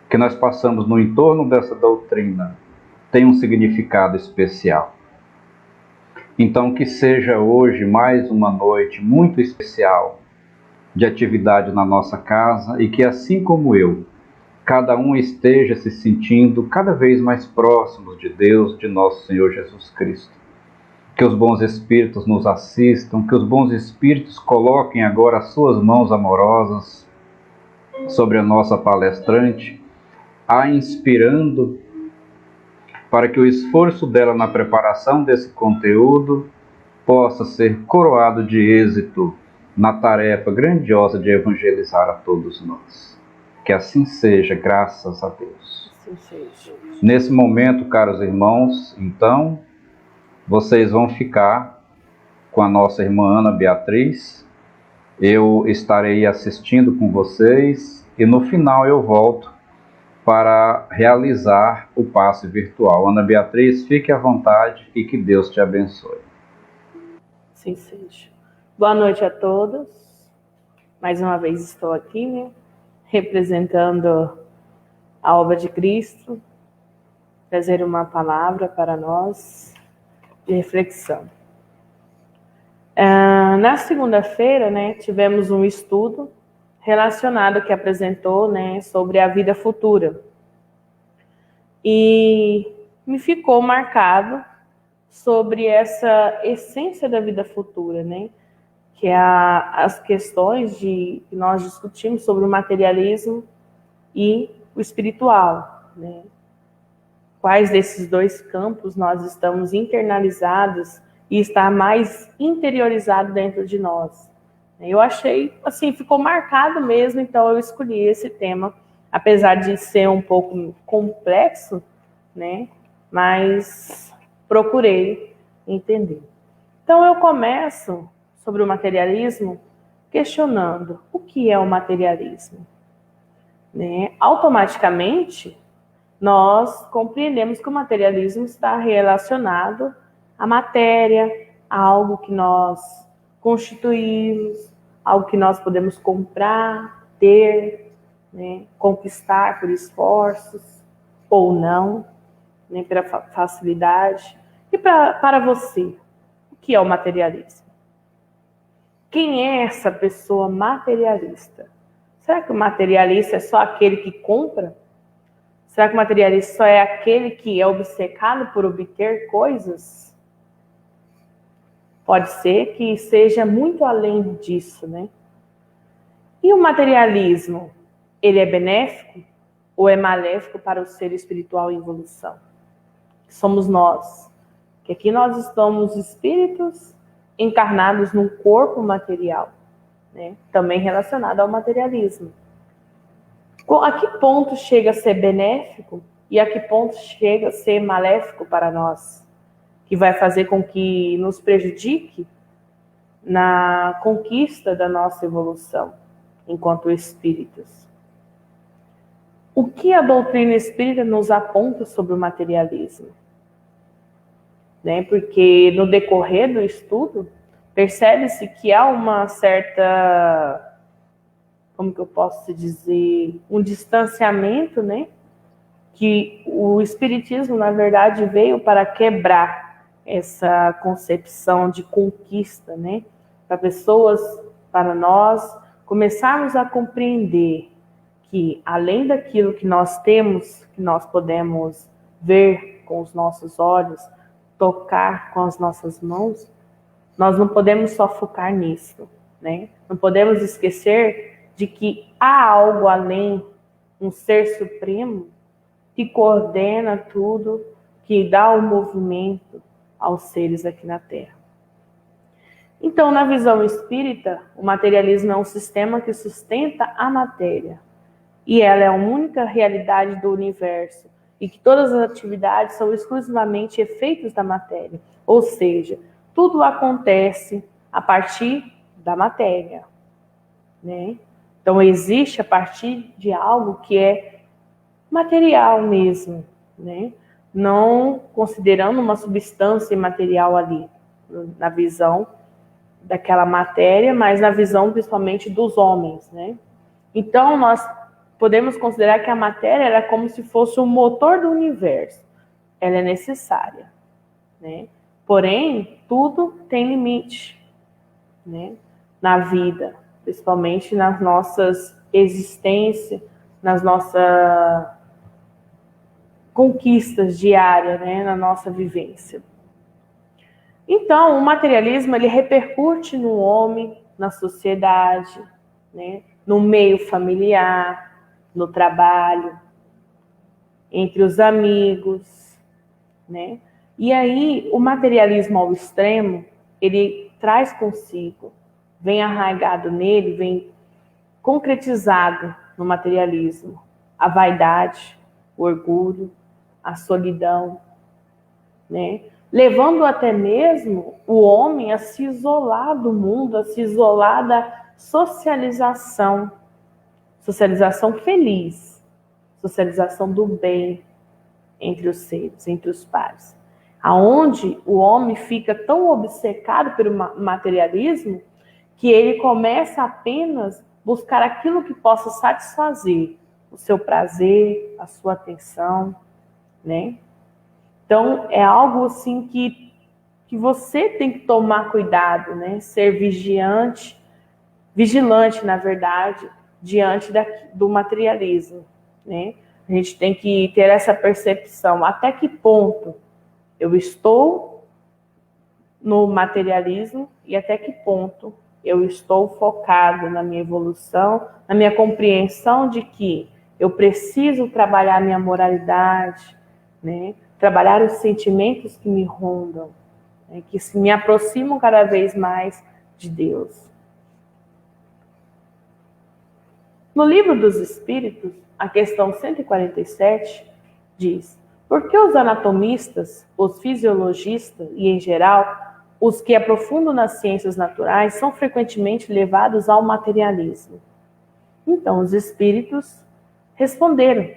que nós passamos no entorno dessa doutrina tem um significado especial. Então, que seja hoje mais uma noite muito especial de atividade na nossa casa e que, assim como eu, cada um esteja se sentindo cada vez mais próximos de Deus, de nosso Senhor Jesus Cristo. Que os bons espíritos nos assistam, que os bons espíritos coloquem agora as suas mãos amorosas sobre a nossa palestrante, a inspirando para que o esforço dela na preparação desse conteúdo possa ser coroado de êxito na tarefa grandiosa de evangelizar a todos nós. Que assim seja, graças a Deus. Assim seja. Nesse momento, caros irmãos, então, vocês vão ficar com a nossa irmã Ana Beatriz. Eu estarei assistindo com vocês e no final eu volto para realizar o passe virtual. Ana Beatriz, fique à vontade e que Deus te abençoe. Sim, seja. Boa noite a todos. Mais uma vez estou aqui, né, representando a obra de Cristo, trazer uma palavra para nós de reflexão. Na segunda-feira, né, tivemos um estudo relacionado que apresentou, né, sobre a vida futura. E me ficou marcado sobre essa essência da vida futura, né, que é as questões que nós discutimos sobre o materialismo e o espiritual, né? Quais desses dois campos nós estamos internalizados e está mais interiorizado dentro de nós. Eu achei, assim, ficou marcado mesmo, então eu escolhi esse tema, apesar de ser um pouco complexo, né? Mas procurei entender. Então eu começo sobre o materialismo questionando o que é o materialismo. Né? Automaticamente, nós compreendemos que o materialismo está relacionado à matéria, a algo que nós constituímos, algo que nós podemos comprar, ter, né? Conquistar por esforços ou não, né? Pela facilidade. E para você, o que é o materialismo? Quem é essa pessoa materialista? Será que o materialista é só aquele que compra? Será que o materialista só é aquele que é obcecado por obter coisas? Pode ser que seja muito além disso, né? E o materialismo, ele é benéfico ou é maléfico para o ser espiritual em evolução? Somos nós, que aqui nós estamos espíritos encarnados num corpo material, né? Também relacionado ao materialismo. A que ponto chega a ser benéfico e a que ponto chega a ser maléfico para nós, que vai fazer com que nos prejudique na conquista da nossa evolução enquanto espíritos? O que a doutrina espírita nos aponta sobre o materialismo? Né? Porque no decorrer do estudo, percebe-se que há uma certa, como que eu posso dizer, um distanciamento, né? Que o espiritismo, na verdade, veio para quebrar essa concepção de conquista, né? Para pessoas, para nós, começarmos a compreender que, além daquilo que nós temos, que nós podemos ver com os nossos olhos, tocar com as nossas mãos, nós não podemos só focar nisso, né? Não podemos esquecer de que há algo além, um ser supremo, que coordena tudo, que dá o movimento aos seres aqui na Terra. Então, na visão espírita, o materialismo é um sistema que sustenta a matéria, e ela é a única realidade do universo, e que todas as atividades são exclusivamente efeitos da matéria, ou seja, tudo acontece a partir da matéria, né? Então, existe a partir de algo que é material mesmo, né? Não considerando uma substância imaterial ali, na visão daquela matéria, mas na visão principalmente dos homens, né? Então, nós podemos considerar que a matéria era como se fosse o motor do universo. Ela é necessária, né? Porém, tudo tem limite, né? Na vida, principalmente nas nossas existências, nas nossas conquistas diárias, né? Na nossa vivência. Então, o materialismo, ele repercute no homem, na sociedade, né? No meio familiar, no trabalho, entre os amigos, né? E aí, o materialismo ao extremo, ele traz consigo, vem arraigado nele, vem concretizado no materialismo, a vaidade, o orgulho, a solidão, né? Levando até mesmo o homem a se isolar do mundo, a se isolar da socialização, socialização feliz, socialização do bem entre os seres, entre os pares. Aonde o homem fica tão obcecado pelo materialismo que ele começa apenas buscar aquilo que possa satisfazer o seu prazer, a sua atenção, né? Então, é algo assim que você tem que tomar cuidado, né? Ser vigilante, na verdade, diante do materialismo, né? A gente tem que ter essa percepção. Até que ponto eu estou no materialismo e até que ponto eu estou focado na minha evolução, na minha compreensão de que eu preciso trabalhar a minha moralidade, né? Trabalhar os sentimentos que me rondam, né? Que se me aproximam cada vez mais de Deus. No Livro dos Espíritos, a questão 147 diz: por que os anatomistas, os fisiologistas e, em geral, os que aprofundam nas ciências naturais são frequentemente levados ao materialismo? Então, os espíritos responderam,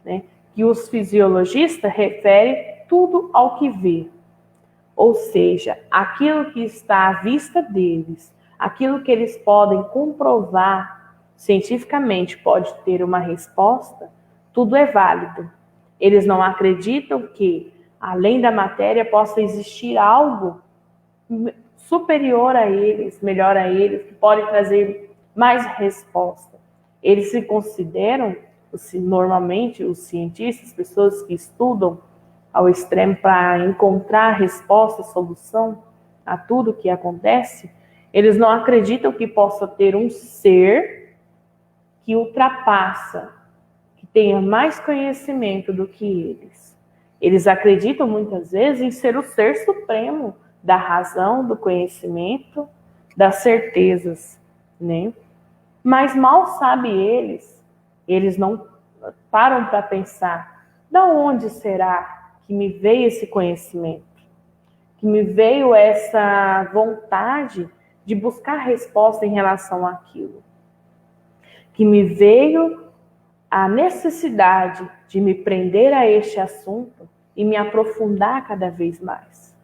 né, que os fisiologistas referem tudo ao que vê, ou seja, aquilo que está à vista deles, aquilo que eles podem comprovar cientificamente, pode ter uma resposta, tudo é válido. Eles não acreditam que, além da matéria, possa existir algo superior a eles, melhor a eles, que pode trazer mais resposta. Eles se consideram, normalmente, os cientistas, pessoas que estudam ao extremo para encontrar resposta, solução a tudo que acontece, eles não acreditam que possa ter um ser que ultrapassa, que tenha mais conhecimento do que eles. Eles acreditam muitas vezes em ser o ser supremo da razão, do conhecimento, das certezas, né? Mas mal sabe eles não param para pensar, da onde será que me veio esse conhecimento? Que me veio essa vontade de buscar resposta em relação àquilo? Que me veio a necessidade de me prender a este assunto e me aprofundar cada vez mais?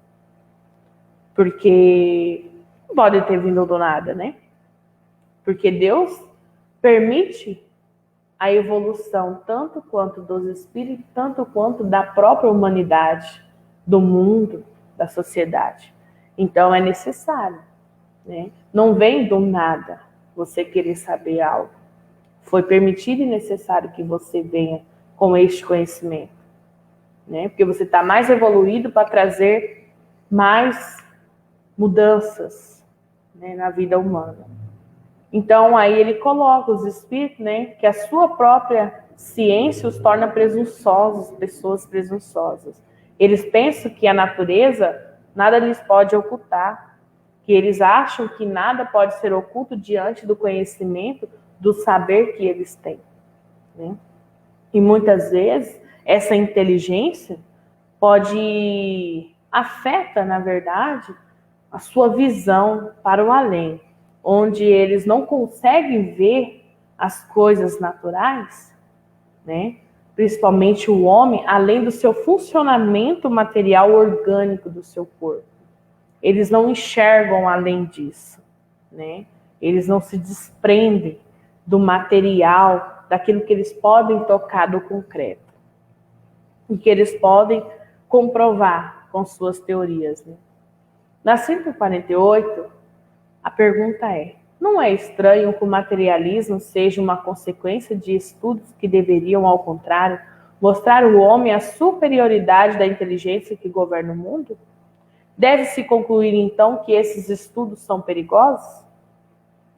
Porque não pode ter vindo do nada, né? Porque Deus permite a evolução tanto quanto dos espíritos, tanto quanto da própria humanidade, do mundo, da sociedade. Então é necessário, né? Não vem do nada você querer saber algo. Foi permitido e necessário que você venha com este conhecimento, né? Porque você está mais evoluído para trazer mais mudanças, né, na vida humana. Então, aí ele coloca os espíritos, né, que a sua própria ciência os torna presunçosos, pessoas presunçosas. Eles pensam que a natureza, nada lhes pode ocultar, que eles acham que nada pode ser oculto diante do conhecimento, do saber que eles têm, né? E muitas vezes, essa inteligência afeta, na verdade, a sua visão para o além, onde eles não conseguem ver as coisas naturais, né? Principalmente o homem, além do seu funcionamento material orgânico do seu corpo. Eles não enxergam além disso, né? Eles não se desprendem do material daquilo que eles podem tocar do concreto e que eles podem comprovar com suas teorias, né? Na 148, a pergunta é: não é estranho que o materialismo seja uma consequência de estudos que deveriam, ao contrário, mostrar ao homem a superioridade da inteligência que governa o mundo? Deve-se concluir, então, que esses estudos são perigosos?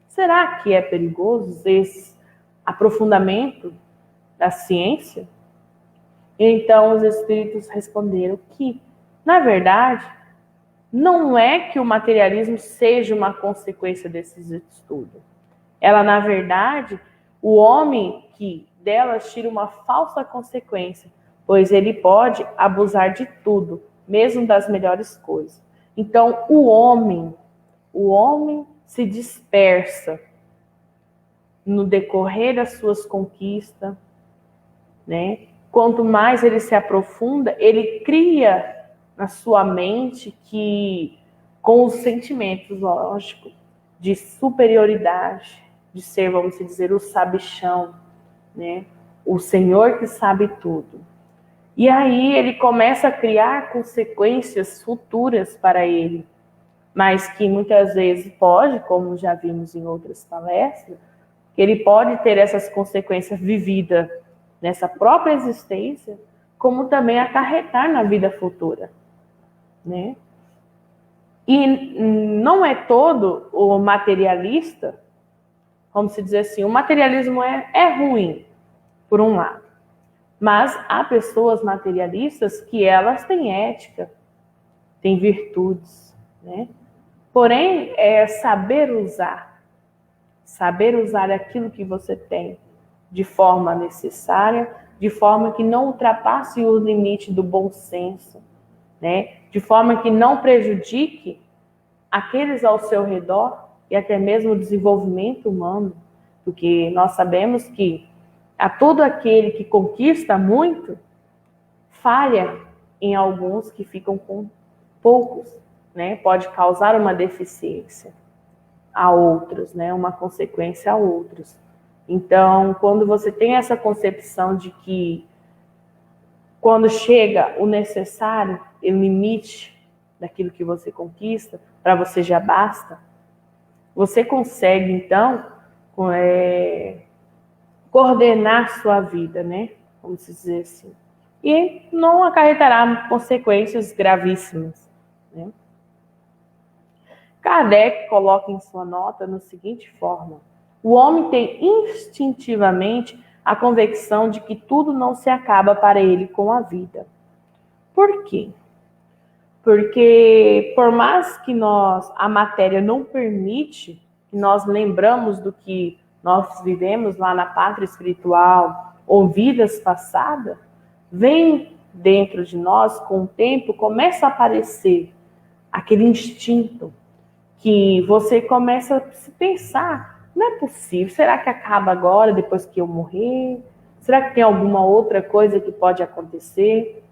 Será que é perigoso esse aprofundamento da ciência? Então, os espíritos responderam que, na verdade, não é que o materialismo seja uma consequência desses estudos. Ela, na verdade, o homem que delas tira uma falsa consequência, pois ele pode abusar de tudo, mesmo das melhores coisas. Então, o homem se dispersa no decorrer das suas conquistas, né? Quanto mais ele se aprofunda, ele cria na sua mente que, com os sentimentos, lógico, de superioridade, de ser, vamos dizer, o sabichão, né? O Senhor que sabe tudo. E aí ele começa a criar consequências futuras para ele, mas que muitas vezes pode, como já vimos em outras palestras, que ele pode ter essas consequências vividas nessa própria existência, como também acarretar na vida futura, né? E não é todo o materialista, vamos dizer assim, o materialismo é ruim, por um lado, mas há pessoas materialistas que elas têm ética, têm virtudes, né? Porém, é saber usar aquilo que você tem de forma necessária, de forma que não ultrapasse o limite do bom senso, né? De forma que não prejudique aqueles ao seu redor e até mesmo o desenvolvimento humano, porque nós sabemos que a todo aquele que conquista muito, falha em alguns que ficam com poucos, né? Pode causar uma deficiência a outros, né? Uma consequência a outros. Então, quando você tem essa concepção de que quando chega o necessário, o limite daquilo que você conquista, para você já basta, você consegue, então, coordenar sua vida, né? Vamos dizer assim. E não acarretará consequências gravíssimas, né? Kardec coloca em sua nota da seguinte forma: o homem tem instintivamente a convicção de que tudo não se acaba para ele com a vida. Por quê? Porque por mais que a matéria não permite que nós lembramos do que nós vivemos lá na pátria espiritual ou vidas passadas, vem dentro de nós, com o tempo, começa a aparecer aquele instinto que você começa a se pensar: não é possível, será que acaba agora, depois que eu morrer? Será que tem alguma outra coisa que pode acontecer?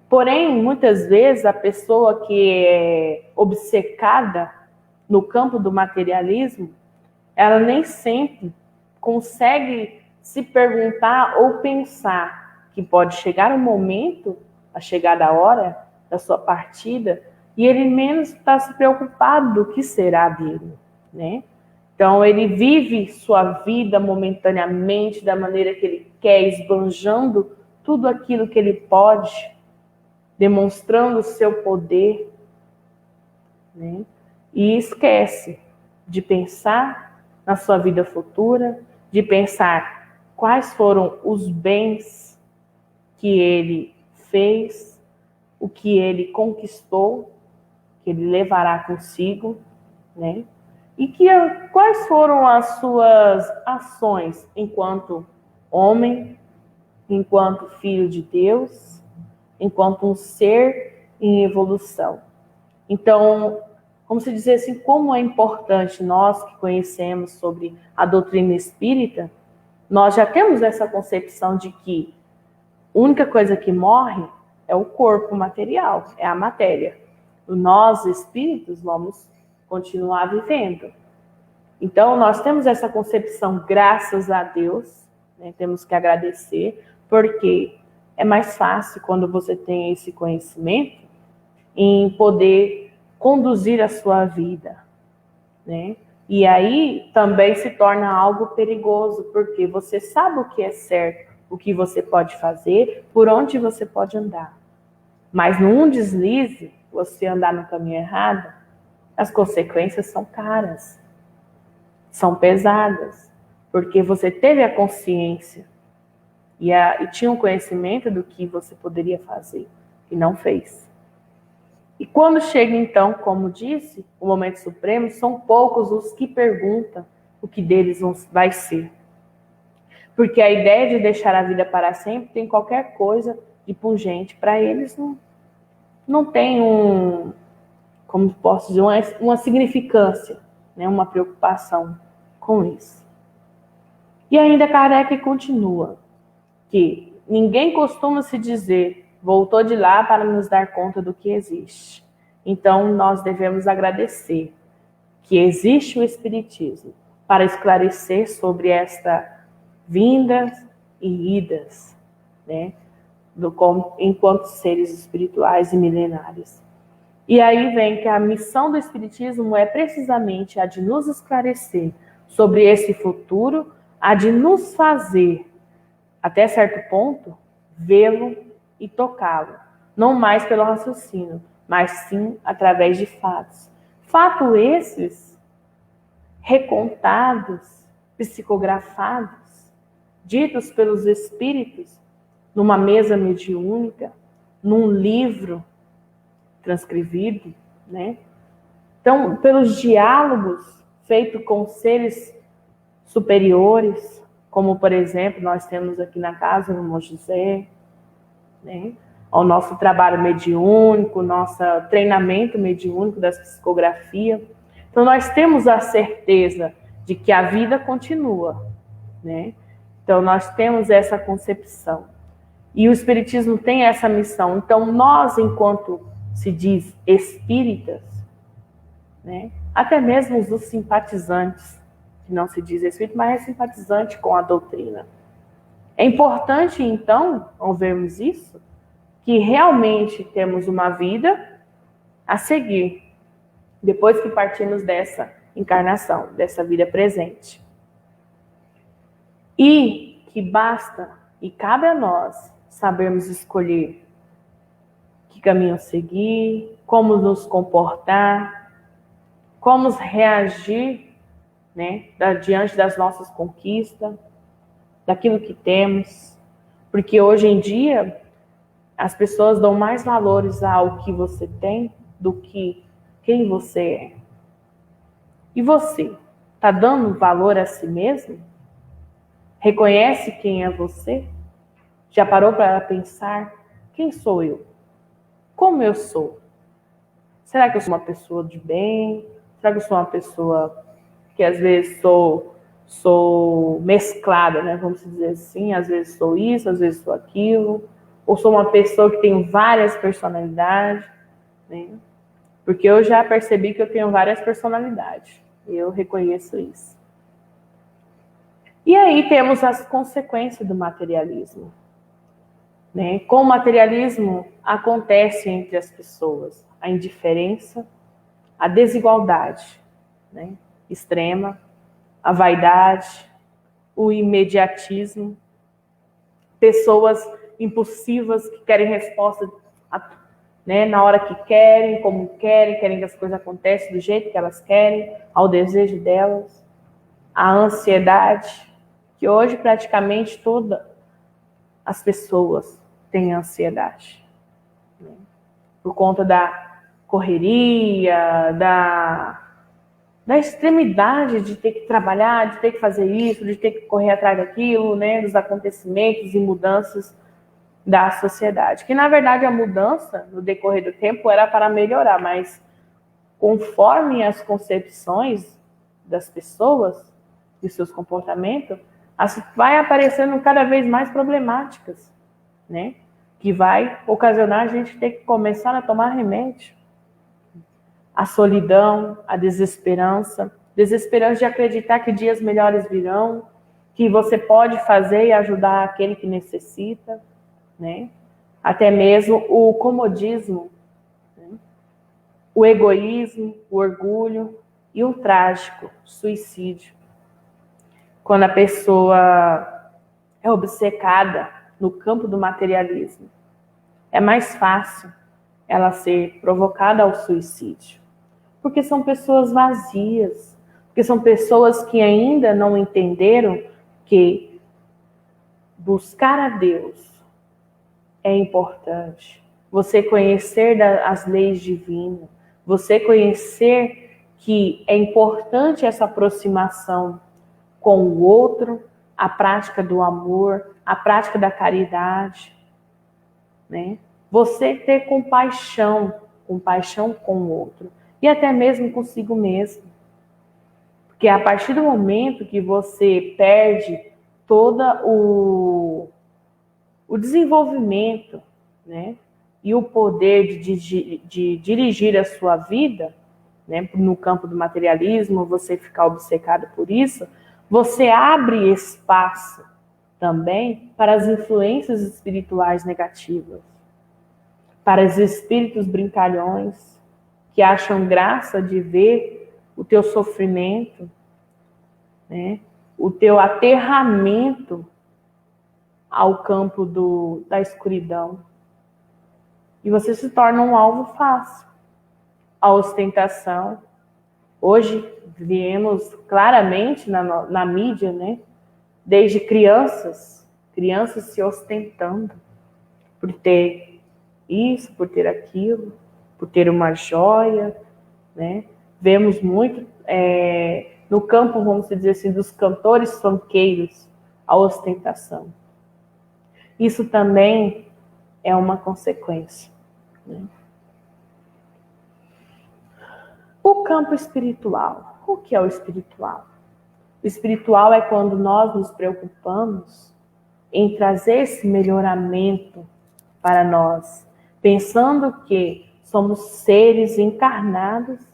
Porém, muitas vezes, a pessoa que é obcecada no campo do materialismo, ela nem sempre consegue se perguntar ou pensar que pode chegar um momento, a chegada a hora da sua partida, e ele menos está se preocupado do que será dele, né? Então, ele vive sua vida momentaneamente, da maneira que ele quer, esbanjando tudo aquilo que ele pode, demonstrando o seu poder, né? E esquece de pensar na sua vida futura, de pensar quais foram os bens que ele fez, o que ele conquistou, que ele levará consigo, né? E quais foram as suas ações enquanto homem, enquanto filho de Deus, enquanto um ser em evolução. Então, como se dizer assim, como é importante nós que conhecemos sobre a doutrina espírita, nós já temos essa concepção de que a única coisa que morre é o corpo material, é a matéria. Nós, espíritos, vamos continuar vivendo. Então, nós temos essa concepção, graças a Deus, né? Temos que agradecer, porque é mais fácil quando você tem esse conhecimento em poder conduzir a sua vida, né? E aí também se torna algo perigoso, porque você sabe o que é certo, o que você pode fazer, por onde você pode andar. Mas num deslize, você andar no caminho errado, as consequências são caras, são pesadas, porque você teve a consciência e tinha um conhecimento do que você poderia fazer e não fez. E quando chega então, como disse, o momento supremo, são poucos os que perguntam o que deles vai ser. Porque a ideia de deixar a vida para sempre tem qualquer coisa de pungente. Para eles não tem como posso dizer, uma significância, né? Uma preocupação com isso. E ainda Kardec continua que ninguém costuma se dizer voltou de lá para nos dar conta do que existe. Então, nós devemos agradecer que existe o Espiritismo para esclarecer sobre esta vindas e idas, né, enquanto seres espirituais e milenares. E aí vem que a missão do Espiritismo é precisamente a de nos esclarecer sobre esse futuro, a de nos fazer, até certo ponto, vê-lo e tocá-lo. Não mais pelo raciocínio, mas sim através de fatos. Fatos esses recontados, psicografados, ditos pelos espíritos, numa mesa mediúnica, num livro transcrevido, né? Então, pelos diálogos feitos com seres superiores, como, por exemplo, nós temos aqui na casa o irmão José, né? O nosso trabalho mediúnico, nosso treinamento mediúnico das psicografias. Então, nós temos a certeza de que a vida continua, né? Então, nós temos essa concepção. E o Espiritismo tem essa missão. Então, nós, enquanto se diz espíritas, né? Até mesmo os simpatizantes, que não se diz espírito, mas é simpatizante com a doutrina. É importante, então, ao vermos isso, que realmente temos uma vida a seguir, depois que partimos dessa encarnação, dessa vida presente. E que basta e cabe a nós sabermos escolher que caminho seguir, como nos comportar, como reagir, né, diante das nossas conquistas, daquilo que temos. Porque hoje em dia as pessoas dão mais valores ao que você tem do que quem você é. E você? Está dando valor a si mesmo? Reconhece quem é você? Já parou para pensar? Quem sou eu? Como eu sou? Será que eu sou uma pessoa de bem? Será que eu sou uma pessoa que às vezes sou mesclada, né? Vamos dizer assim, às vezes sou isso, às vezes sou aquilo. Ou sou uma pessoa que tem várias personalidades, né? Porque eu já percebi que eu tenho várias personalidades. E eu reconheço isso. E aí temos as consequências do materialismo, né? Com o materialismo acontece entre as pessoas a indiferença, a desigualdade, né, extrema, a vaidade, o imediatismo, pessoas impulsivas que querem resposta, né, na hora que querem, como querem que as coisas aconteçam do jeito que elas querem, ao desejo delas, a ansiedade, que hoje praticamente todas as pessoas têm ansiedade, né, por conta da correria, da extremidade de ter que trabalhar, de ter que fazer isso, de ter que correr atrás daquilo, né, dos acontecimentos e mudanças da sociedade. Que, na verdade, a mudança, no decorrer do tempo, era para melhorar, mas conforme as concepções das pessoas e seus comportamentos, vai aparecendo cada vez mais problemáticas, né, que vai ocasionar a gente ter que começar a tomar remédio. A solidão, a desesperança de acreditar que dias melhores virão, que você pode fazer e ajudar aquele que necessita, né? Até mesmo o comodismo, né? O egoísmo, o orgulho e o trágico suicídio. Quando a pessoa é obcecada no campo do materialismo, é mais fácil ela ser provocada ao suicídio. Porque são pessoas vazias, porque são pessoas que ainda não entenderam que buscar a Deus é importante. Você conhecer as leis divinas, você conhecer que é importante essa aproximação com o outro, a prática do amor, a prática da caridade, né? Você ter compaixão com o outro e até mesmo consigo mesmo. Porque a partir do momento que você perde todo o desenvolvimento, né, e o poder de dirigir a sua vida, né, no campo do materialismo, você ficar obcecado por isso, você abre espaço também para as influências espirituais negativas, para os espíritos brincalhões que acham graça de ver o teu sofrimento, né, o teu aterramento ao campo da escuridão. E você se torna um alvo fácil. A ostentação. Hoje, vemos claramente na mídia, né? Desde crianças se ostentando por ter isso, por ter aquilo, por ter uma joia, né? Vemos muito no campo, vamos dizer assim, dos cantores funkeiros, a ostentação. Isso também é uma consequência, né? O campo espiritual. O que é o espiritual? O espiritual é quando nós nos preocupamos em trazer esse melhoramento para nós, pensando que somos seres encarnados,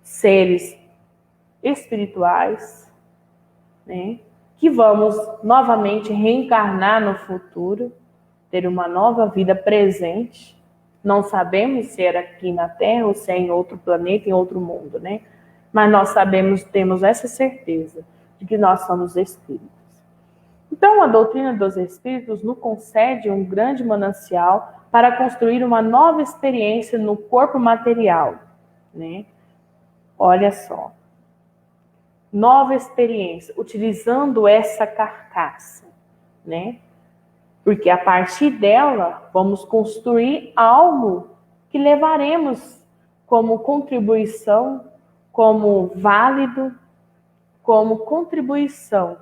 seres espirituais, né? Que vamos novamente reencarnar no futuro, ter uma nova vida presente. Não sabemos se era aqui na Terra ou se é em outro planeta, em outro mundo, né? Mas nós sabemos, temos essa certeza de que nós somos espíritos. Então, a doutrina dos espíritos nos concede um grande manancial para construir uma nova experiência no corpo material, né? Olha só. Nova experiência, utilizando essa carcaça, né? Porque a partir dela, vamos construir algo que levaremos como contribuição, como válido, como contribuição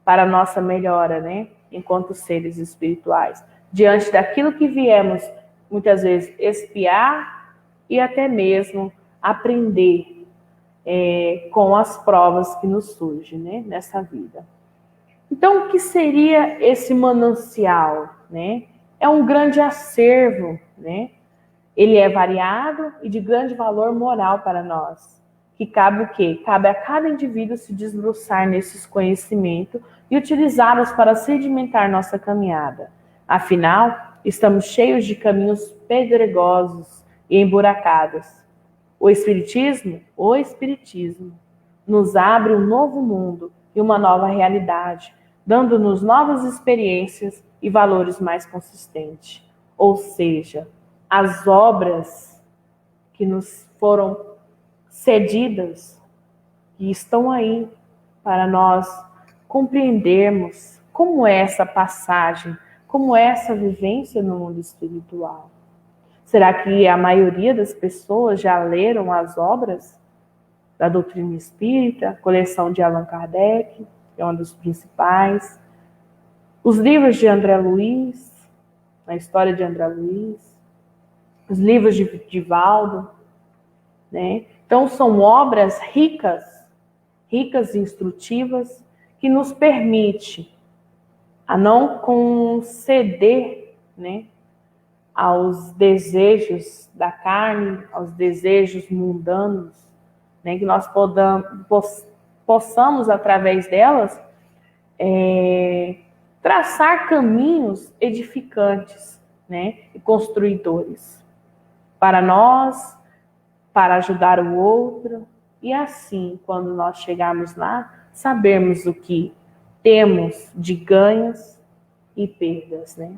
para a nossa melhora, né? Enquanto seres espirituais. Diante daquilo que viemos, muitas vezes, espiar e até mesmo aprender com as provas que nos surgem, né? Nessa vida. Então, o que seria esse manancial, né? É um grande acervo, né? Ele é variado e de grande valor moral para nós. Que cabe o quê? Cabe a cada indivíduo se debruçar nesses conhecimentos e utilizá-los para sedimentar nossa caminhada. Afinal, estamos cheios de caminhos pedregosos e emburacados. O Espiritismo, nos abre um novo mundo e uma nova realidade, dando-nos novas experiências e valores mais consistentes. Ou seja, as obras que nos foram cedidas e estão aí para nós compreendermos como é essa passagem, como é essa vivência no mundo espiritual. Será que a maioria das pessoas já leram as obras da doutrina espírita, a coleção de Allan Kardec, que é uma dos principais, os livros de André Luiz, a história de André Luiz, os livros de Divaldo, né? Então são obras ricas e instrutivas, que nos permite a não conceder, né, aos desejos da carne, aos desejos mundanos, né, que nós possamos, através delas, traçar caminhos edificantes, né, e construidores para nós, para ajudar o outro, e assim, quando nós chegarmos lá, sabermos o que temos de ganhos e perdas, né?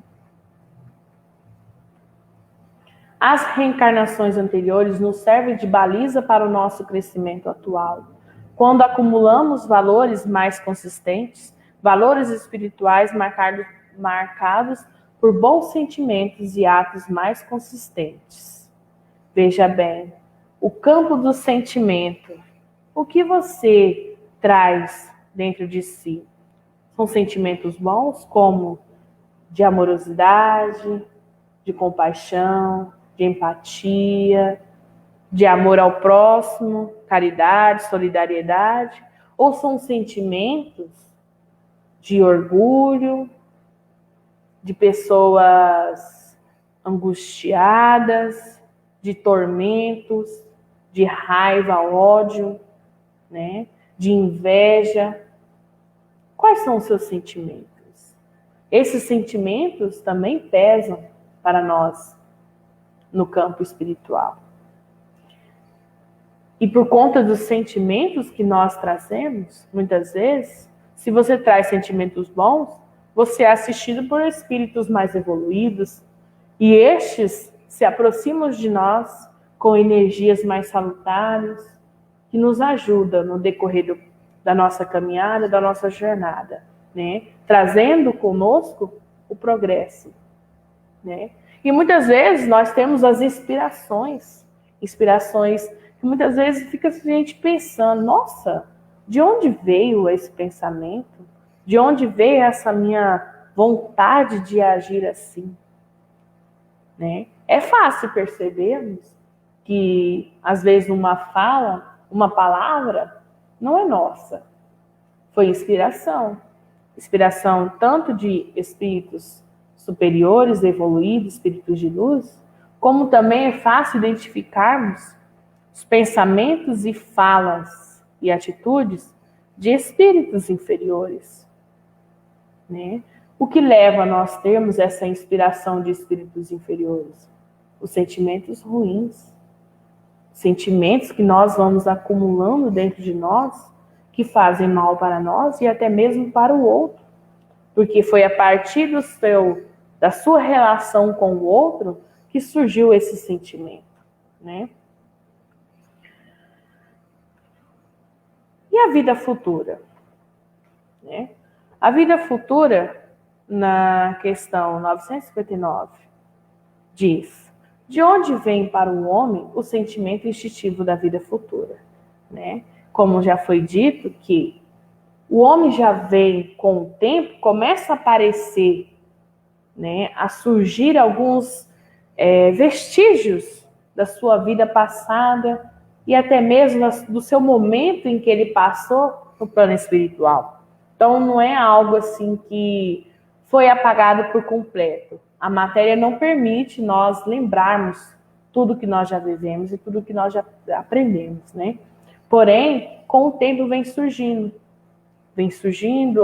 As reencarnações anteriores nos servem de baliza para o nosso crescimento atual. Quando acumulamos valores mais consistentes, valores espirituais marcados por bons sentimentos e atos mais consistentes. Veja bem, o campo do sentimento. O que você traz dentro de si? São sentimentos bons, como de amorosidade, de compaixão, de empatia, de amor ao próximo, caridade, solidariedade? Ou são sentimentos de orgulho, de pessoas angustiadas, de tormentos, de raiva, ódio, né? De inveja? Quais são os seus sentimentos? Esses sentimentos também pesam para nós no campo espiritual. E por conta dos sentimentos que nós trazemos, muitas vezes, se você traz sentimentos bons, você é assistido por espíritos mais evoluídos, e estes se aproximam de nós com energias mais salutares, que nos ajudam no decorrer da nossa caminhada, da nossa jornada, né? Trazendo conosco o progresso, né? E muitas vezes nós temos as inspirações que muitas vezes fica a gente pensando, nossa, de onde veio esse pensamento? De onde veio essa minha vontade de agir assim? Né? É fácil percebermos que, às vezes, uma fala, uma palavra, não é nossa. Foi inspiração. Inspiração tanto de espíritos superiores, evoluídos, espíritos de luz, como também é fácil identificarmos os pensamentos e falas e atitudes de espíritos inferiores, né? O que leva a nós termos essa inspiração de espíritos inferiores? Os sentimentos ruins, sentimentos que nós vamos acumulando dentro de nós, que fazem mal para nós e até mesmo para o outro, porque foi a partir da sua relação com o outro que surgiu esse sentimento, né? E a vida futura? Né? A vida futura, na questão 959, diz: de onde vem para o homem o sentimento instintivo da vida futura? Né? Como já foi dito, que o homem já vem com o tempo, começa a aparecer, né, a surgir alguns vestígios da sua vida passada e até mesmo do seu momento em que ele passou no plano espiritual. Então não é algo assim que foi apagado por completo. A matéria não permite nós lembrarmos tudo que nós já vivemos e tudo que nós já aprendemos, né? Porém, com o tempo vem surgindo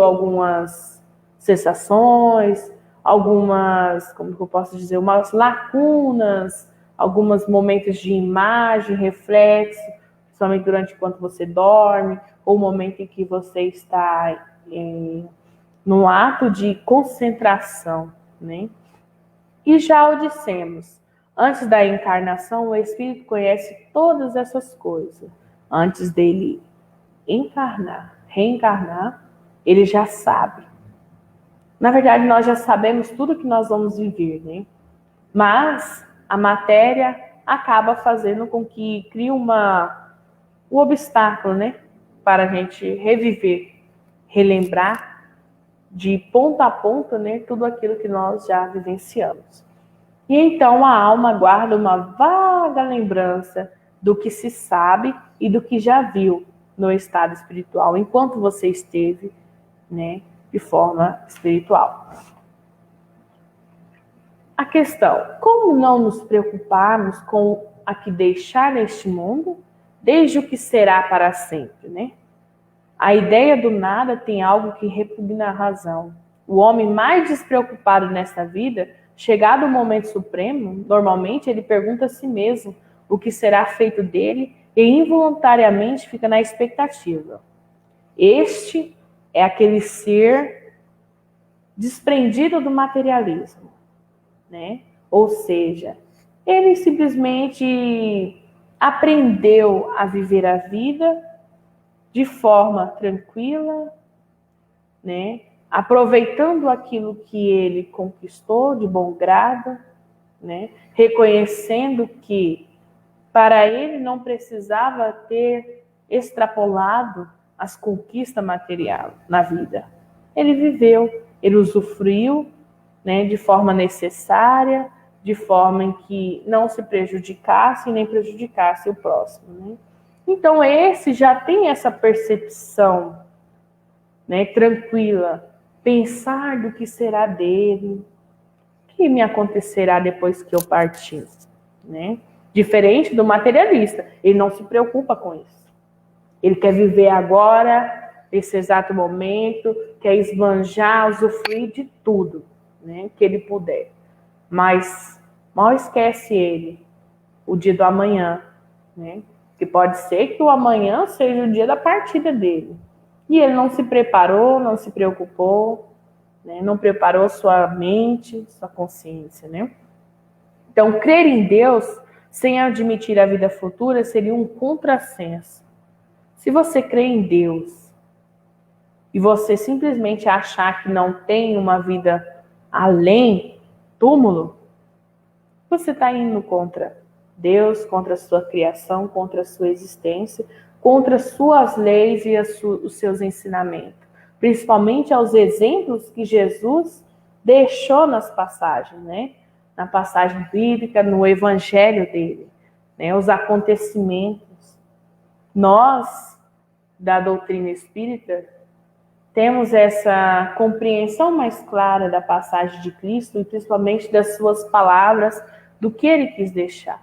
algumas sensações, algumas, como eu posso dizer, umas lacunas, alguns momentos de imagem, reflexo, somente durante enquanto você dorme, ou o momento em que você está num ato de concentração, né? E já o dissemos, antes da encarnação, o espírito conhece todas essas coisas. Antes dele reencarnar, ele já sabe. Na verdade, nós já sabemos tudo que nós vamos viver, né? Mas a matéria acaba fazendo com que crie um obstáculo, né? Para a gente reviver, relembrar de ponta a ponta, né? Tudo aquilo que nós já vivenciamos. E então a alma guarda uma vaga lembrança do que se sabe e do que já viu no estado espiritual, enquanto você esteve, né, de forma espiritual. A questão: como não nos preocuparmos com a que deixar neste mundo, desde o que será para sempre, né? A ideia do nada tem algo que repugna a razão. O homem mais despreocupado nessa vida, chegado o momento supremo, normalmente ele pergunta a si mesmo o que será feito dele e involuntariamente fica na expectativa. Este é aquele ser desprendido do materialismo, né? Ou seja, ele simplesmente aprendeu a viver a vida de forma tranquila, né? Aproveitando aquilo que ele conquistou de bom grado, né? Reconhecendo que para ele não precisava ter extrapolado as conquistas materiais na vida. Ele viveu, ele usufruiu, né, de forma necessária, de forma em que não se prejudicasse e nem prejudicasse o próximo, né? Então esse já tem essa percepção, né, tranquila, pensar do que será dele, o que me acontecerá depois que eu partir, né? Diferente do materialista, ele não se preocupa com isso. Ele quer viver agora, esse exato momento, quer esbanjar, usufruir de tudo, né, que ele puder. Mas mal esquece ele o dia do amanhã, né? Que pode ser que o amanhã seja o dia da partida dele. E ele não se preparou, não se preocupou, né? Não preparou sua mente, sua consciência, né? Então, crer em Deus sem admitir a vida futura seria um contrassenso. Se você crê em Deus e você simplesmente achar que não tem uma vida além túmulo, você está indo contra Deus, contra a sua criação, contra a sua existência, contra as suas leis e os seus ensinamentos, principalmente aos exemplos que Jesus deixou nas passagens, né? Na passagem bíblica, no evangelho dele, né? Os acontecimentos. Nós, da doutrina espírita, temos essa compreensão mais clara da passagem de Cristo e principalmente das suas palavras, do que ele quis deixar.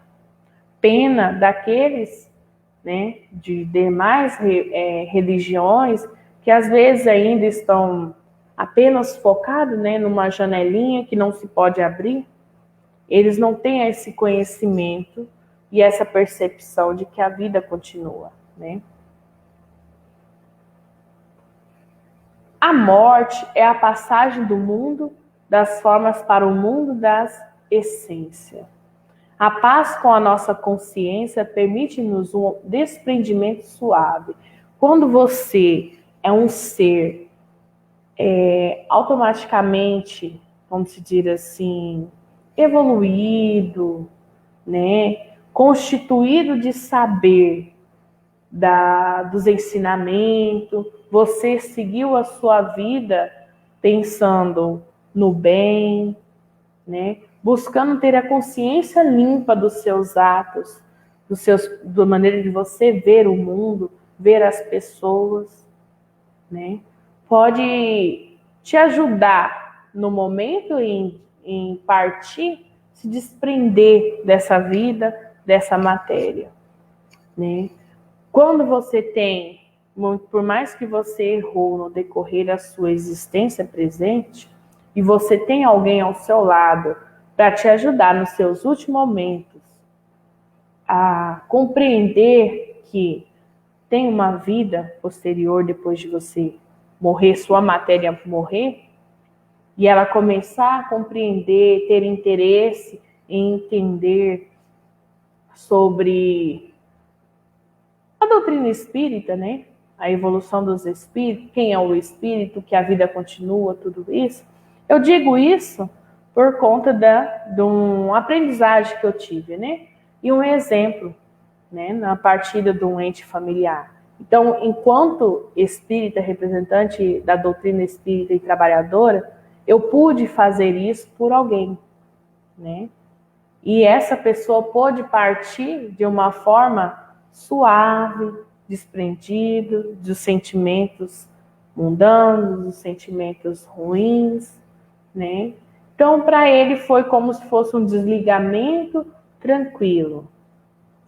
Pena daqueles, né, de demais religiões que às vezes ainda estão apenas focados, né, numa janelinha que não se pode abrir. Eles não têm esse conhecimento e essa percepção de que a vida continua, né? A morte é a passagem do mundo das formas para o mundo das essências. A paz com a nossa consciência permite-nos um desprendimento suave. Quando você é um ser automaticamente, vamos dizer assim, evoluído, né, constituído de saber dos ensinamentos, você seguiu a sua vida pensando no bem, né, buscando ter a consciência limpa dos seus atos, da maneira de você ver o mundo, ver as pessoas, né, pode te ajudar no momento em partir, se desprender dessa vida, dessa matéria, né? Quando você tem, por mais que você errou no decorrer da sua existência presente, e você tem alguém ao seu lado para te ajudar nos seus últimos momentos a compreender que tem uma vida posterior depois de você morrer, sua matéria morrer, e ela começar a compreender, ter interesse em entender sobre a doutrina espírita, né? A evolução dos espíritos, quem é o espírito, que a vida continua, tudo isso. Eu digo isso por conta de uma aprendizagem que eu tive, né? E um exemplo, né? Na partida de um ente familiar. Então, enquanto espírita, representante da doutrina espírita e trabalhadora, eu pude fazer isso por alguém, né? E essa pessoa pôde partir de uma forma suave, desprendido dos sentimentos mundanos, dos sentimentos ruins, né? Então, para ele foi como se fosse um desligamento tranquilo,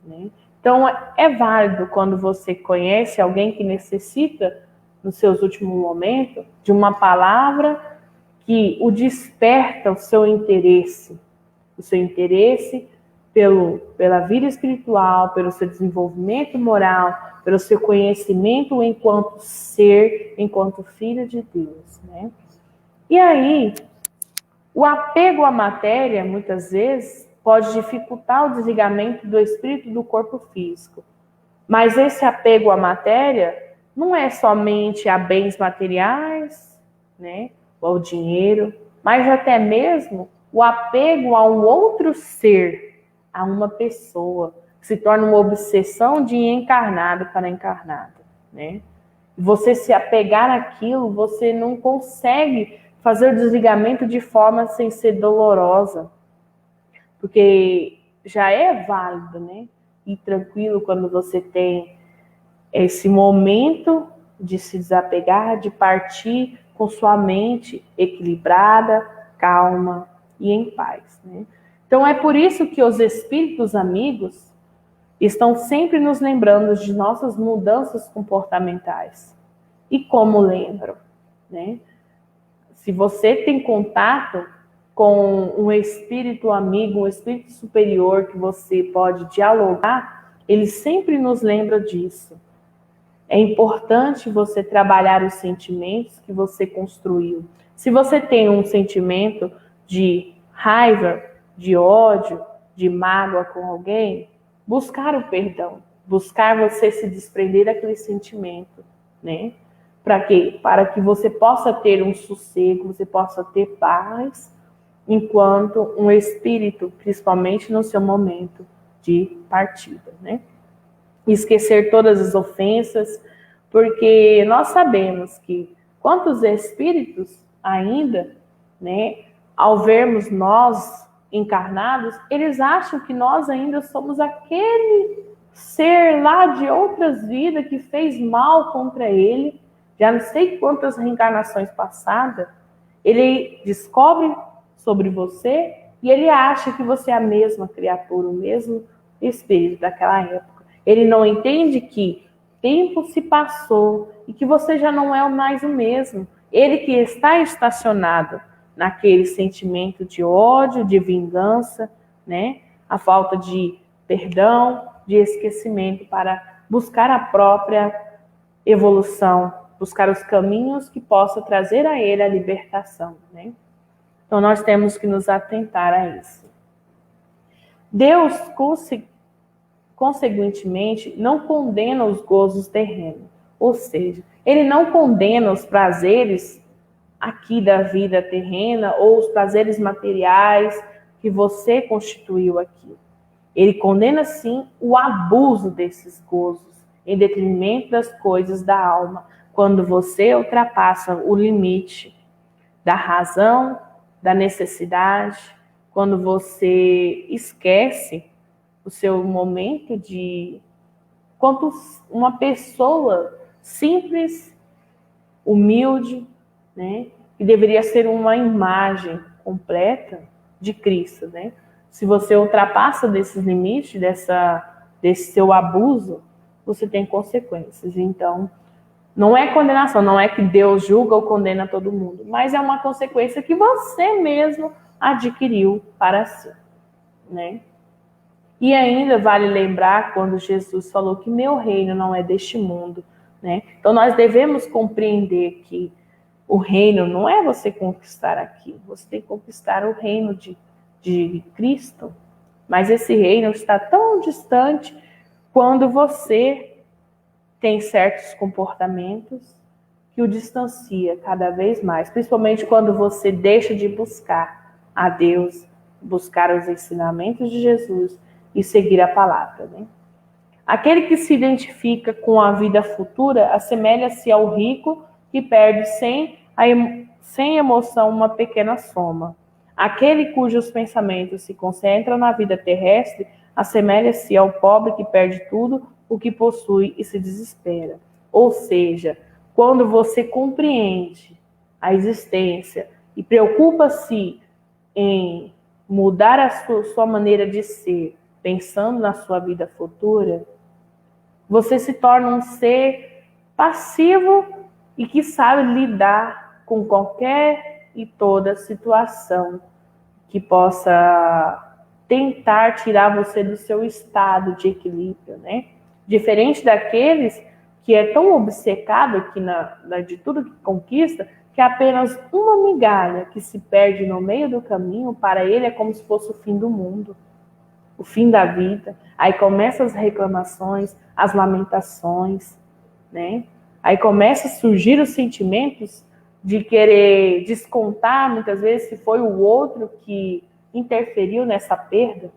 né? Então, é válido quando você conhece alguém que necessita nos seus últimos momentos, de uma palavra que o desperta o seu interesse pela vida espiritual, pelo seu desenvolvimento moral, pelo seu conhecimento enquanto ser, enquanto filho de Deus, né? E aí, o apego à matéria, muitas vezes, pode dificultar o desligamento do espírito do corpo físico. Mas esse apego à matéria não é somente a bens materiais, né, ou ao dinheiro, mas até mesmo o apego a um outro ser, a uma pessoa, que se torna uma obsessão de encarnado para encarnado, né? Você se apegar àquilo, você não consegue fazer o desligamento de forma sem ser dolorosa, porque já é válido, né? E tranquilo quando você tem esse momento de se desapegar, de partir com sua mente equilibrada, calma e em paz, né? Então é por isso que os espíritos amigos estão sempre nos lembrando de nossas mudanças comportamentais. E como lembram, né? Se você tem contato com um espírito amigo, um espírito superior que você pode dialogar, ele sempre nos lembra disso. É importante você trabalhar os sentimentos que você construiu. Se você tem um sentimento de raiva, de ódio, de mágoa com alguém, buscar o perdão, buscar você se desprender daquele sentimento, né? Para quê? Para que você possa ter um sossego, você possa ter paz, enquanto um espírito, principalmente no seu momento de partida, né? Esquecer todas as ofensas, porque nós sabemos que quantos espíritos ainda, né, ao vermos nós encarnados, eles acham que nós ainda somos aquele ser lá de outras vidas que fez mal contra ele, já não sei quantas reencarnações passadas. Ele descobre sobre você e ele acha que você é a mesma criatura, o mesmo espírito daquela época. Ele não entende que tempo se passou e que você já não é mais o mesmo. Ele que está estacionado naquele sentimento de ódio, de vingança, né? A falta de perdão, de esquecimento para buscar a própria evolução, buscar os caminhos que possam trazer a ele a libertação, né? Então nós temos que nos atentar a isso. Deus, consequentemente, não condena os gozos terrenos, ou seja, ele não condena os prazeres aqui da vida terrena ou os prazeres materiais que você constituiu aqui. Ele condena, sim, o abuso desses gozos em detrimento das coisas da alma, quando você ultrapassa o limite da razão, da necessidade, quando você esquece o seu momento de... Quanto uma pessoa simples, humilde, né, que deveria ser uma imagem completa de Cristo, né? Se você ultrapassa desses limites, desse seu abuso, você tem consequências. Então, não é condenação, não é que Deus julga ou condena todo mundo, mas é uma consequência que você mesmo adquiriu para si, né? E ainda vale lembrar quando Jesus falou que meu reino não é deste mundo, né? Então nós devemos compreender que o reino não é você conquistar aqui, você tem que conquistar o reino de Cristo, mas esse reino está tão distante quando você tem certos comportamentos que o distancia cada vez mais, principalmente quando você deixa de buscar a Deus, buscar os ensinamentos de Jesus e seguir a palavra, né? Aquele que se identifica com a vida futura assemelha-se ao rico que perde sem emoção uma pequena soma. Aquele cujos pensamentos se concentram na vida terrestre assemelha-se ao pobre que perde tudo o que possui e se desespera. Ou seja, quando você compreende a existência e preocupa-se em mudar a sua maneira de ser, pensando na sua vida futura, você se torna um ser passivo e que sabe lidar com qualquer e toda situação que possa tentar tirar você do seu estado de equilíbrio, né? Diferente daqueles que é tão obcecado aqui de tudo que conquista, que apenas uma migalha que se perde no meio do caminho, para ele é como se fosse o fim do mundo, o fim da vida. Aí começam as reclamações, as lamentações, né? Aí começa a surgir os sentimentos de querer descontar, muitas vezes, se foi o outro que interferiu nessa perda.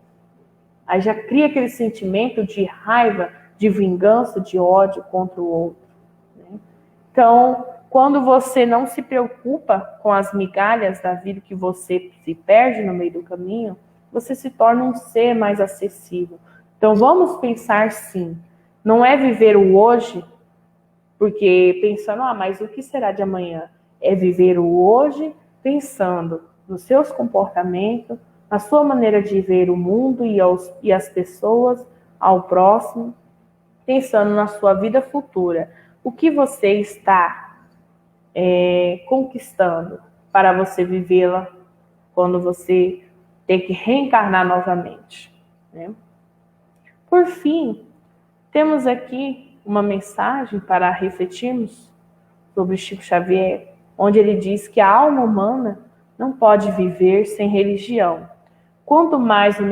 Aí já cria aquele sentimento de raiva, de vingança, de ódio contra o outro, né? Então, quando você não se preocupa com as migalhas da vida que você se perde no meio do caminho, você se torna um ser mais acessível. Então, vamos pensar sim. Não é viver o hoje, porque pensando, mas o que será de amanhã? É viver o hoje pensando nos seus comportamentos, na sua maneira de ver o mundo e as pessoas, ao próximo, pensando na sua vida futura. O que você está conquistando para você vivê-la quando você ter que reencarnar novamente, né? Por fim, temos aqui uma mensagem para refletirmos sobre Chico Xavier, onde ele diz que a alma humana não pode viver sem religião. Quanto mais o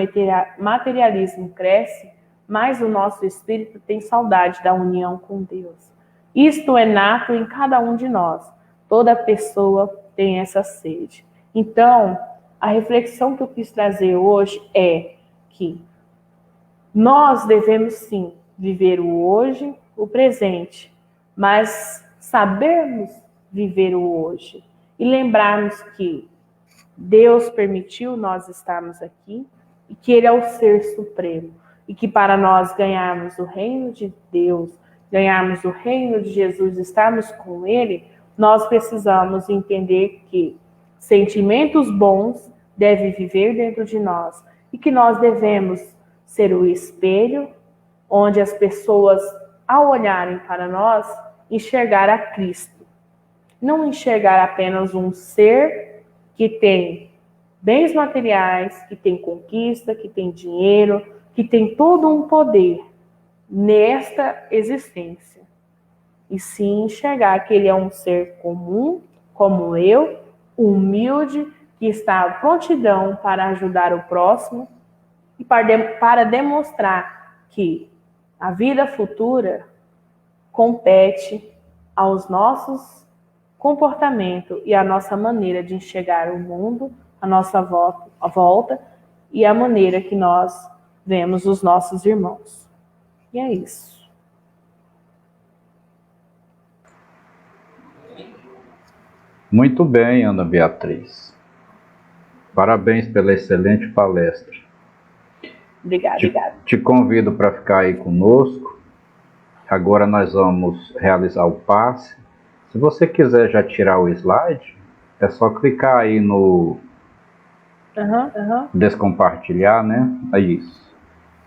materialismo cresce, mais o nosso espírito tem saudade da união com Deus. Isto é nato em cada um de nós. Toda pessoa tem essa sede. Então, a reflexão que eu quis trazer hoje é que nós devemos sim viver o hoje, o presente, mas sabermos viver o hoje e lembrarmos que Deus permitiu nós estarmos aqui e que Ele é o Ser Supremo e que para nós ganharmos o reino de Deus, ganharmos o reino de Jesus, estarmos com Ele, nós precisamos entender que sentimentos bons devem viver dentro de nós e que nós devemos ser o espelho onde as pessoas, ao olharem para nós, enxergar a Cristo. Não enxergar apenas um ser que tem bens materiais, que tem conquista, que tem dinheiro, que tem todo um poder nesta existência. E sim enxergar que ele é um ser comum, como eu, humilde, que está à prontidão para ajudar o próximo e para demonstrar que a vida futura compete aos nossos comportamentos e à nossa maneira de enxergar o mundo, a nossa volta e a maneira que nós vemos os nossos irmãos. E é isso. Muito bem, Ana Beatriz. Parabéns pela excelente palestra. Obrigada. Te convido para ficar aí conosco. Agora nós vamos realizar o passe. Se você quiser já tirar o slide, é só clicar aí no descompartilhar, né? É isso.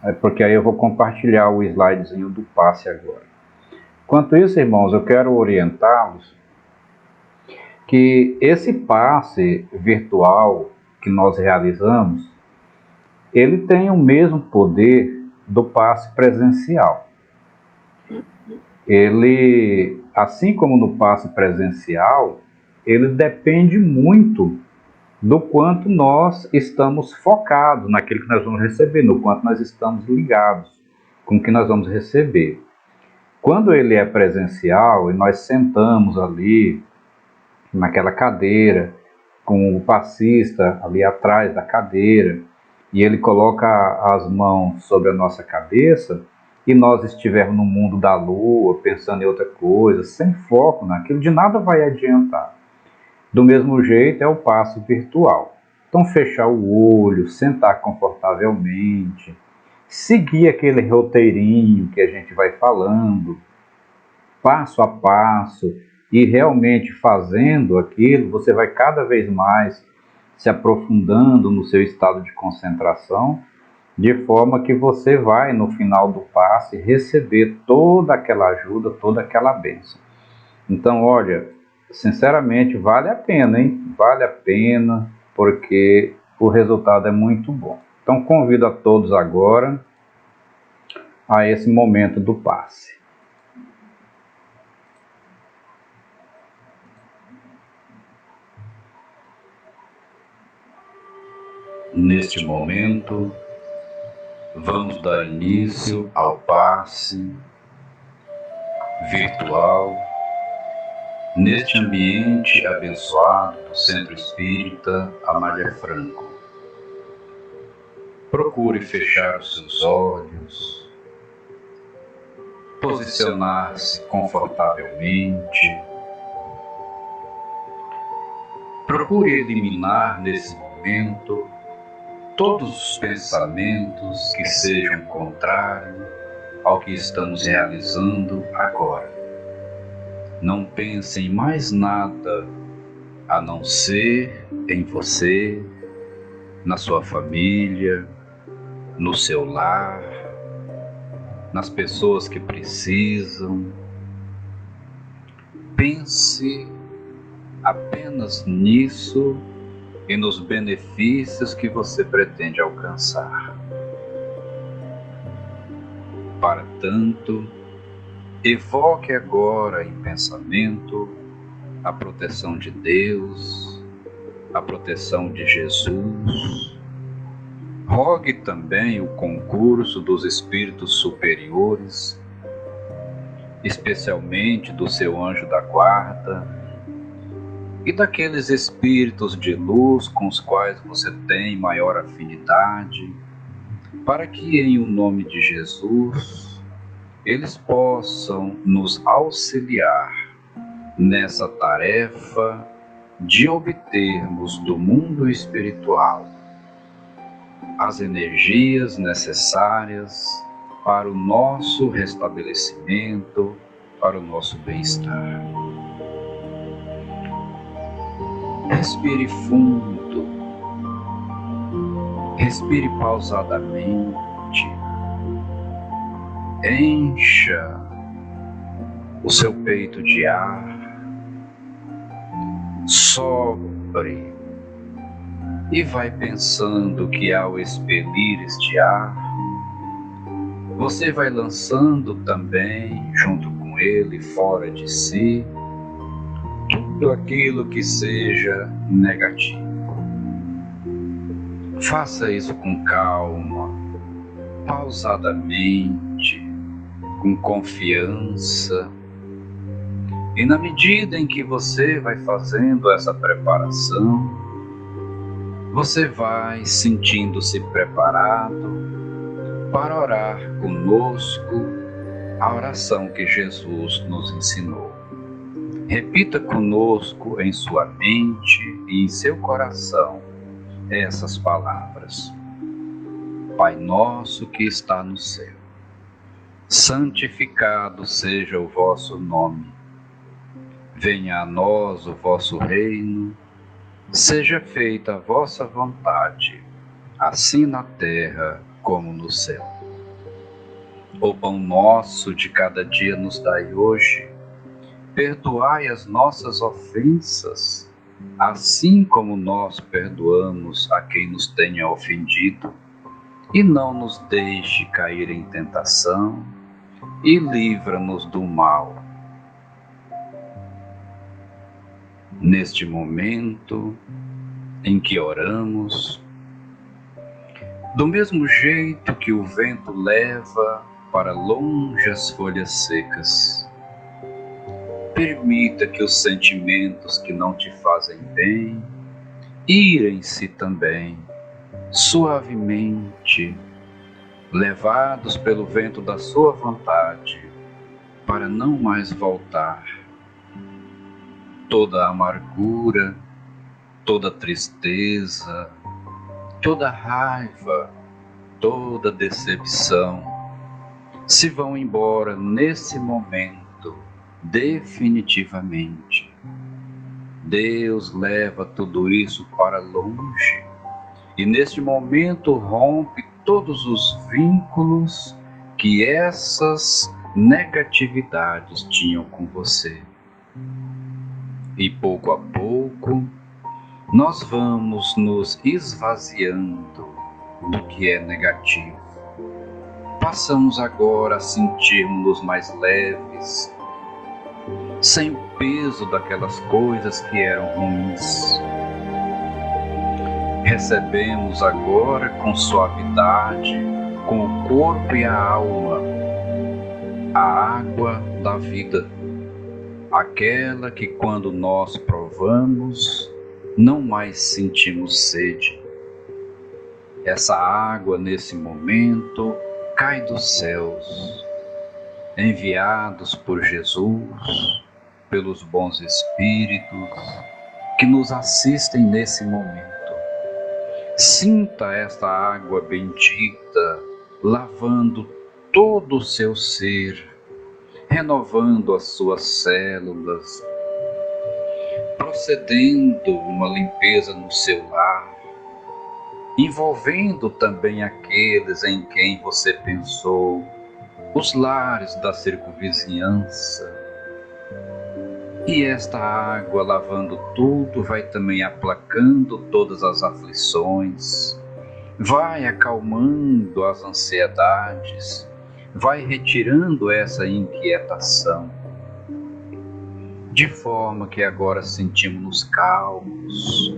É porque aí eu vou compartilhar o slidezinho do passe agora. Enquanto isso, irmãos, eu quero orientá-los que esse passe virtual que nós realizamos, ele tem o mesmo poder do passe presencial. Ele, assim como no passe presencial, ele depende muito do quanto nós estamos focados naquilo que nós vamos receber, no quanto nós estamos ligados com o que nós vamos receber. Quando ele é presencial e nós sentamos ali naquela cadeira, com o passista ali atrás da cadeira, e ele coloca as mãos sobre a nossa cabeça, e nós estivermos no mundo da lua, pensando em outra coisa, sem foco naquilo, de nada vai adiantar. Do mesmo jeito é o passe virtual. Então fechar o olho, sentar confortavelmente, seguir aquele roteirinho que a gente vai falando, passo a passo, e realmente fazendo aquilo, você vai cada vez mais se aprofundando no seu estado de concentração, de forma que você vai, no final do passe, receber toda aquela ajuda, toda aquela bênção. Então, olha, sinceramente, vale a pena, hein? Vale a pena, porque o resultado é muito bom. Então, convido a todos agora a esse momento do passe. Neste momento, vamos dar início ao passe virtual, neste ambiente abençoado do Centro Espírita Amália Franco. Procure fechar os seus olhos, posicionar-se confortavelmente. Procure eliminar nesse momento todos os pensamentos que sejam contrários ao que estamos realizando agora. Não pense em mais nada a não ser em você, na sua família, no seu lar, nas pessoas que precisam. Pense apenas nisso e nos benefícios que você pretende alcançar. Para tanto, evoque agora em pensamento a proteção de Deus, a proteção de Jesus. Rogue também o concurso dos espíritos superiores, especialmente do seu anjo da guarda, e daqueles espíritos de luz com os quais você tem maior afinidade, para que, em o nome de Jesus, eles possam nos auxiliar nessa tarefa de obtermos do mundo espiritual as energias necessárias para o nosso restabelecimento, para o nosso bem-estar. Respire fundo, respire pausadamente, encha o seu peito de ar, sobre e vai pensando que ao expelir este ar, você vai lançando também, junto com ele, fora de si, tudo aquilo que seja negativo. Faça isso com calma, pausadamente, com confiança. E na medida em que você vai fazendo essa preparação, você vai sentindo-se preparado para orar conosco a oração que Jesus nos ensinou. Repita conosco em sua mente e em seu coração essas palavras. Pai nosso que está no céu, santificado seja o vosso nome. Venha a nós o vosso reino, seja feita a vossa vontade, assim na terra como no céu. O pão nosso de cada dia nos dai hoje. Perdoai as nossas ofensas, assim como nós perdoamos a quem nos tenha ofendido. E não nos deixe cair em tentação, e livra-nos do mal. Neste momento em que oramos, do mesmo jeito que o vento leva para longe as folhas secas, permita que os sentimentos que não te fazem bem irem-se também, suavemente, levados pelo vento da sua vontade, para não mais voltar. Toda amargura, toda tristeza, toda raiva, toda decepção se vão embora nesse momento, definitivamente. Deus leva tudo isso para longe e neste momento rompe todos os vínculos que essas negatividades tinham com você. E pouco a pouco, nós vamos nos esvaziando do que é negativo. Passamos agora a sentirmos-nos mais leves, sem o peso daquelas coisas que eram ruins. Recebemos agora com suavidade, com o corpo e a alma, a água da vida, aquela que quando nós provamos, não mais sentimos sede. Essa água nesse momento cai dos céus, enviados por Jesus, pelos bons espíritos que nos assistem nesse momento. Sinta esta água bendita lavando todo o seu ser, renovando as suas células, procedendo uma limpeza no seu lar, envolvendo também aqueles em quem você pensou, os lares da circunvizinhança. E esta água lavando tudo vai também aplacando todas as aflições, vai acalmando as ansiedades, vai retirando essa inquietação, de forma que agora sentimos-nos calmos,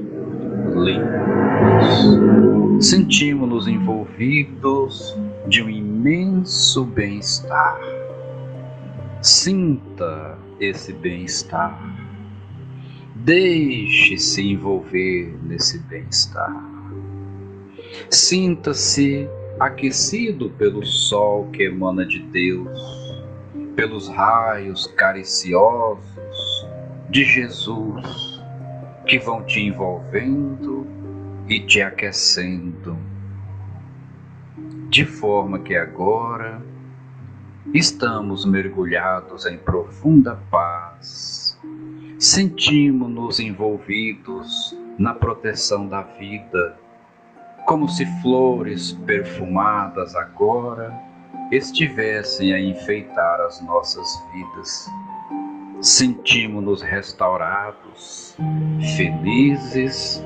limpos, sentimos-nos envolvidos de um imenso bem-estar. Sinta esse bem-estar. Deixe-se envolver nesse bem-estar. Sinta-se aquecido pelo sol que emana de Deus, pelos raios cariciosos de Jesus que vão te envolvendo e te aquecendo, de forma que agora estamos mergulhados em profunda paz, sentimos-nos envolvidos na proteção da vida, como se flores perfumadas agora estivessem a enfeitar as nossas vidas. Sentimos-nos restaurados, felizes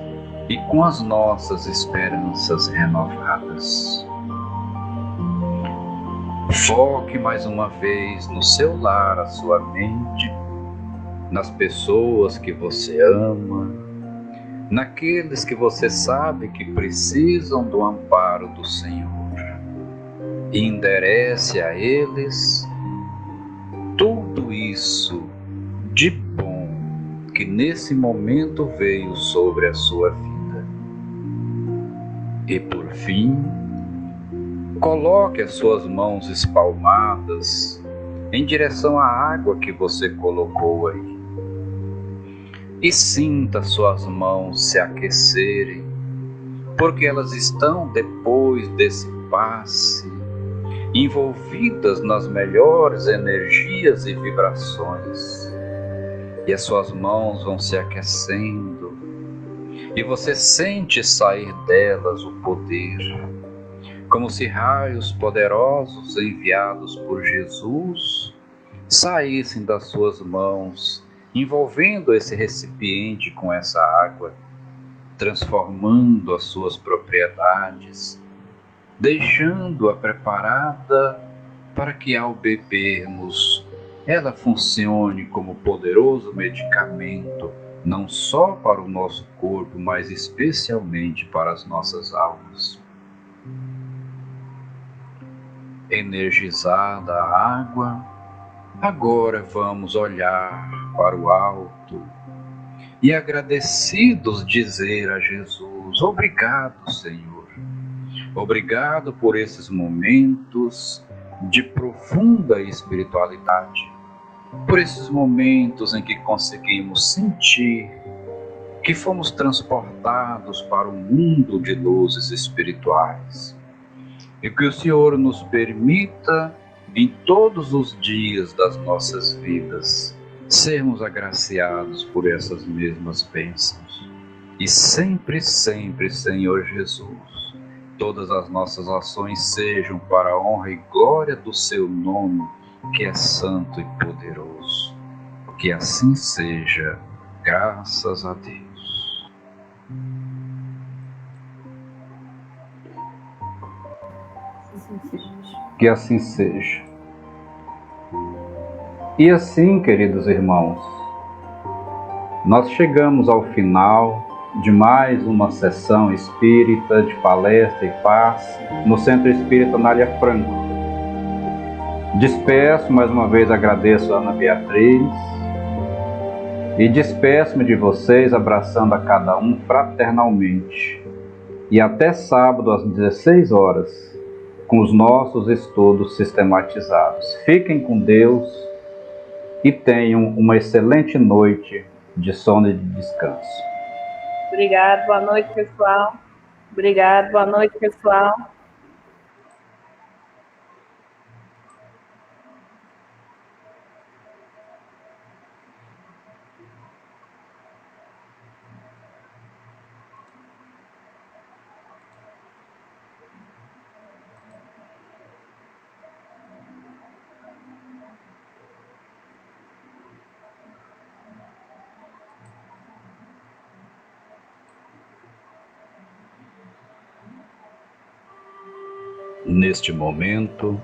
e com as nossas esperanças renovadas. Foque mais uma vez no seu lar, a sua mente, nas pessoas que você ama, naqueles que você sabe que precisam do amparo do Senhor. E enderece a eles tudo isso de bom que nesse momento veio sobre a sua vida. E por fim, coloque as suas mãos espalmadas em direção à água que você colocou aí. E sinta suas mãos se aquecerem, porque elas estão, depois desse passe, envolvidas nas melhores energias e vibrações. E as suas mãos vão se aquecendo, e você sente sair delas o poder, como se raios poderosos enviados por Jesus saíssem das suas mãos, envolvendo esse recipiente com essa água, transformando as suas propriedades, deixando-a preparada para que ao bebermos, ela funcione como poderoso medicamento, não só para o nosso corpo, mas especialmente para as nossas almas. Energizada a água, agora vamos olhar para o alto e agradecidos dizer a Jesus: obrigado, Senhor. Obrigado por esses momentos de profunda espiritualidade, por esses momentos em que conseguimos sentir que fomos transportados para um mundo de luzes espirituais. E que o Senhor nos permita, em todos os dias das nossas vidas, sermos agraciados por essas mesmas bênçãos. E sempre, sempre, Senhor Jesus, todas as nossas ações sejam para a honra e glória do Seu nome, que é santo e poderoso. Que assim seja, Graças a Deus. Que assim seja. E assim, queridos irmãos, nós chegamos ao final de mais uma sessão espírita de palestra e passe no Centro Espírita Anália Franco. Despeço, mais uma vez agradeço a Ana Beatriz e despeço-me de vocês abraçando a cada um fraternalmente. E até sábado às 16 horas, com os nossos estudos sistematizados. Fiquem com Deus e tenham uma excelente noite de sono e de descanso. Obrigado, boa noite, pessoal. Obrigado, boa noite, pessoal. Neste momento,